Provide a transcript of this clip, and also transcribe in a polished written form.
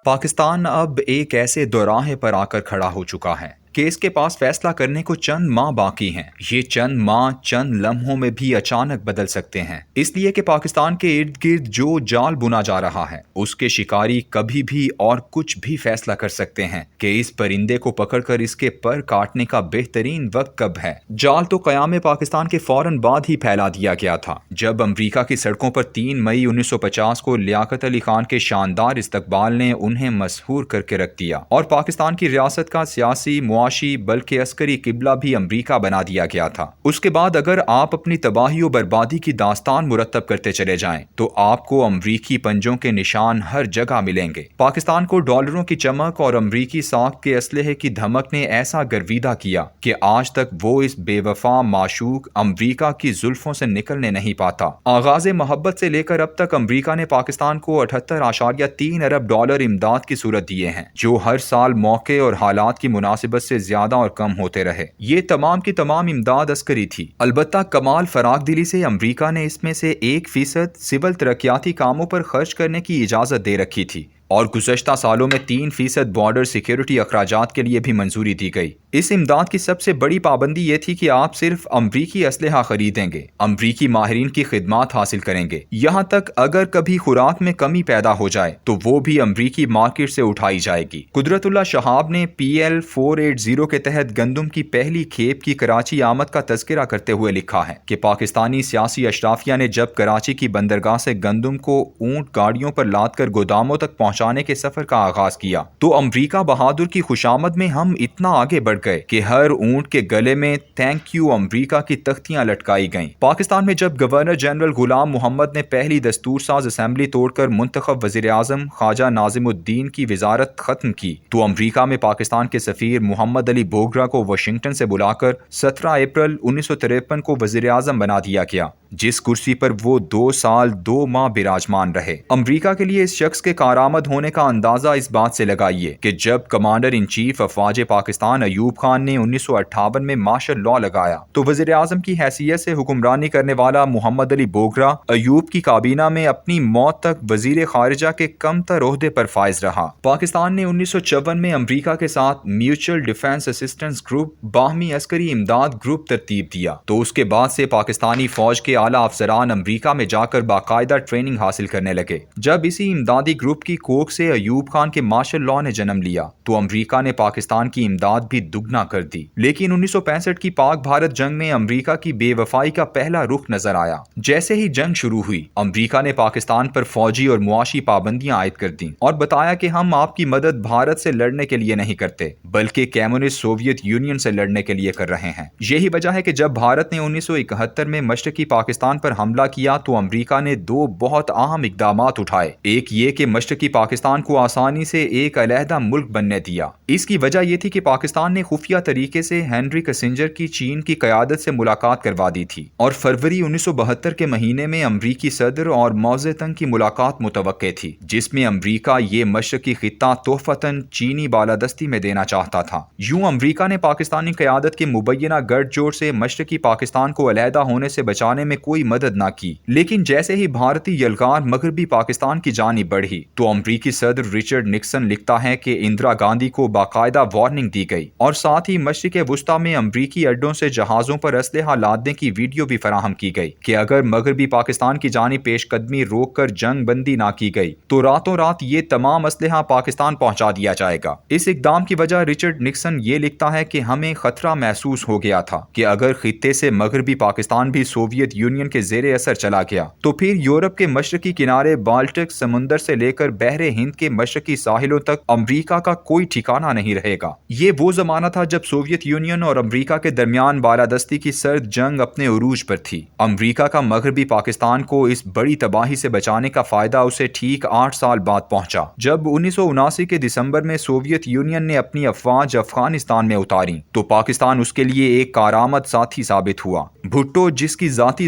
پاکستان اب ایک ایسے دوراہے پر آ کر کھڑا ہو چکا ہے کہ اس کے پاس فیصلہ کرنے کو چند ماہ باقی ہیں۔ یہ چند ماہ چند لمحوں میں بھی اچانک بدل سکتے ہیں، اس لیے کہ پاکستان کے ارد گرد جو جال بنا جا رہا ہے اس کے شکاری کبھی بھی اور کچھ بھی فیصلہ کر سکتے ہیں کہ اس پرندے کو پکڑ کر اس کے پر کاٹنے کا بہترین وقت کب ہے۔ جال تو قیام پاکستان کے فوراً بعد ہی پھیلا دیا گیا تھا، جب امریکہ کی سڑکوں پر 3 مئی 1950 کو لیاقت علی خان کے شاندار استقبال نے انہیں مسحور کر کے رکھ دیا، اور پاکستان کی ریاست کا سیاسی، معاشی بلکہ عسکری قبلہ بھی امریکہ بنا دیا گیا تھا۔ اس کے بعد اگر آپ اپنی تباہی و بربادی کی داستان مرتب کرتے چلے جائیں تو آپ کو امریکی پنجوں کے نشان ہر جگہ ملیں گے۔ پاکستان کو ڈالروں کی چمک اور امریکی ساخت کے اسلحے کی دھمک نے ایسا گرویدہ کیا کہ آج تک وہ اس بے وفا معشوق امریکہ کی زلفوں سے نکلنے نہیں پاتا۔ آغاز محبت سے لے کر اب تک امریکہ نے پاکستان کو 78.3 ارب ڈالر امداد کی صورت دیے ہیں، جو ہر سال موقع اور حالات کی مناسبت سے زیادہ اور کم ہوتے رہے۔ یہ تمام کی تمام امداد عسکری تھی، البتہ کمال فراخ دلی سے امریکہ نے اس میں سے 1% سول ترقیاتی کاموں پر خرچ کرنے کی اجازت دے رکھی تھی، اور گزشتہ سالوں میں 3% بارڈر سیکیورٹی اخراجات کے لیے بھی منظوری دی گئی۔ اس امداد کی سب سے بڑی پابندی یہ تھی کہ آپ صرف امریکی اسلحہ خریدیں گے، امریکی ماہرین کی خدمات حاصل کریں گے، یہاں تک اگر کبھی خوراک میں کمی پیدا ہو جائے تو وہ بھی امریکی مارکیٹ سے اٹھائی جائے گی۔ قدرت اللہ شہاب نے PL 480 کے تحت گندم کی پہلی کھیپ کی کراچی آمد کا تذکرہ کرتے ہوئے لکھا ہے کہ پاکستانی سیاسی اشرافیہ نے جب کراچی کی بندرگاہ سے گندم کو اونٹ گاڑیوں پر لاد کر گوداموں تک پہنچانے کے سفر کا آغاز کیا تو امریکہ بہادر کی خوشامد میں ہم اتنا آگے بڑھ گئے کہ ہر اونٹ کے گلے میں تھینک یو امریکہ کی تختیاں لٹکائی گئیں۔ پاکستان میں جب گورنر جنرل غلام محمد نے پہلی دستور ساز اسمبلی توڑ کر منتخب وزیر اعظم خواجہ ناظم الدین کی وزارت ختم کی تو امریکہ میں پاکستان کے سفیر محمد علی بوگرا کو واشنگٹن سے بلا کر 17 اپریل 1953 کو وزیر اعظم بنا دیا گیا، جس کرسی پر وہ 2 سال 2 ماہ براجمان رہے۔ امریکہ کے لیے اس شخص کے کارآمد ہونے کا اندازہ اس بات سے لگائیے کہ جب کمانڈر ان چیف افواج پاکستان ایوب خان نے 1958 میں مارشل لاء لگایا تو وزیر اعظم کی حیثیت سے حکمرانی کرنے والا محمد علی بوگرا ایوب کی کابینہ میں اپنی موت تک وزیر خارجہ کے کم تر عہدے پر فائز رہا۔ پاکستان نے 1954 میں امریکہ کے ساتھ میوچل ڈیفنس اسسٹنس گروپ، باہمی عسکری امداد گروپ ترتیب دیا تو اس کے بعد سے پاکستانی فوج کے اعلیٰ افسران امریکہ میں جا کر باقاعدہ ٹریننگ حاصل کرنے لگے۔ جب اسی امدادی گروپ کی کوکھ سے ایوب خان کے مارشل لاء نے جنم لیا تو امریکہ نے پاکستان کی امداد بھی دگنا کر دی، لیکن 1965 کی پاک بھارت جنگ میں امریکہ کی بے وفائی کا پہلا رخ نظر آیا۔ جیسے ہی جنگ شروع ہوئی، امریکہ نے پاکستان پر فوجی اور معاشی پابندیاں عائد کر دیں اور بتایا کہ ہم آپ کی مدد بھارت سے لڑنے کے لیے نہیں کرتے بلکہ کمیونسٹ سوویت یونین سے لڑنے کے لیے کر رہے ہیں۔ یہی وجہ ہے کہ جب بھارت نے 1971 میں مشرقی پاکستان پر حملہ کیا تو امریکہ نے 2 بہت اہم اقدامات اٹھائے۔ ایک یہ کہ مشرقی پاکستان کو آسانی سے ایک علیحدہ ملک بننے دیا۔ اس کی وجہ یہ تھی کہ پاکستان نے خفیہ طریقے سے ہنری کسنجر کی چین کی قیادت سے ملاقات کروا دی تھی، اور فروری 1972 کے مہینے میں امریکی صدر اور ماؤ زے تونگ کی ملاقات متوقع تھی، جس میں امریکہ یہ مشرقی خطہ تحفتاً چینی بالادستی میں دینا چاہتا تھا۔ یوں امریکہ نے پاکستانی قیادت کے مبینہ گٹھ جوڑ سے مشرقی پاکستان کو علیحدہ ہونے سے بچانے میں کوئی مدد نہ کی، لیکن جیسے ہی بھارتی یلغار مغربی پاکستان کی جانب بڑھی تو امریکی صدر رچرڈ نکسن لکھتا ہے کہ اندرا گاندھی کو باقاعدہ وارننگ دی گئی، اور ساتھ ہی مشرق وسطیٰ میں امریکی اڈوں سے جہازوں پر اسلحہ لادنے کی ویڈیو بھی فراہم کی گئی کہ اگر مغربی پاکستان کی جانب پیش قدمی روک کر جنگ بندی نہ کی گئی تو راتوں رات یہ تمام اسلحہ پاکستان پہنچا دیا جائے گا۔ اس اقدام کی وجہ رچرڈ نکسن یہ لکھتا ہے کہ ہمیں خطرہ محسوس ہو گیا تھا کہ اگر خطے سے مغربی پاکستان بھی سوویت یونین کے زیر اثر چلا گیا تو پھر یورپ کے مشرقی کنارے بالٹک سمندر سے لے کر بحر ہند کے مشرقی ساحلوں تک امریکہ کا کوئی ٹھکانہ نہیں رہے گا۔ یہ وہ زمانہ تھا جب سوویت یونین اور امریکہ کے درمیان بالادستی کی سرد جنگ اپنے عروج پر تھی۔ امریکہ کا مغربی پاکستان کو اس بڑی تباہی سے بچانے کا فائدہ اسے ٹھیک 8 سال بعد پہنچا، جب 1979 کے دسمبر میں سوویت یونین نے اپنی افواج افغانستان میں اتاری تو پاکستان اس کے لیے ایک کارآمد ساتھی ثابت ہوا۔ بھٹو، جس کی ذاتی